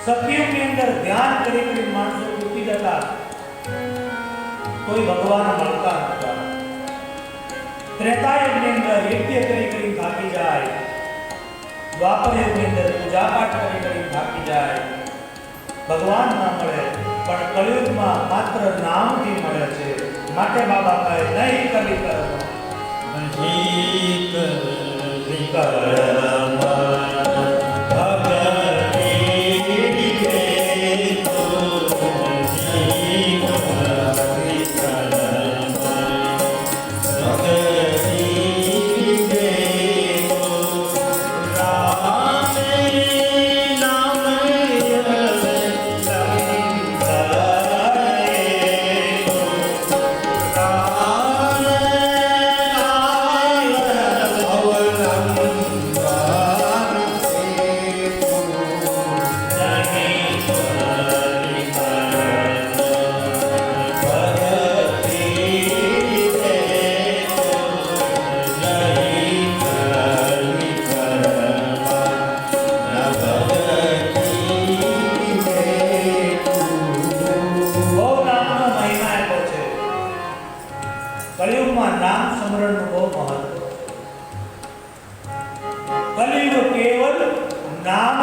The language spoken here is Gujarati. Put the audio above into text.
સતયુગની અંદર ધ્યાન કરી માણસો તૂટી જતા, કોઈ ભગવાન મળતા નહોતા. ત્રેતાયુગની અંદર યજ્ઞ કરી થાકી જાય, દ્વાપર યુગની અંદર પૂજા પાઠ કરી થાકી જાય, ભગવાન ના મળે. પણ કળિયુગમાં માત્ર નામથી મળે છે. માટે બાબા કહે નહીં કલી કર્મ, નહીં કલી કર્મ. કલિયુગમાં નામ સ્મરણનું બહુ મહત્વ. કલિયુગ કેવલ નામ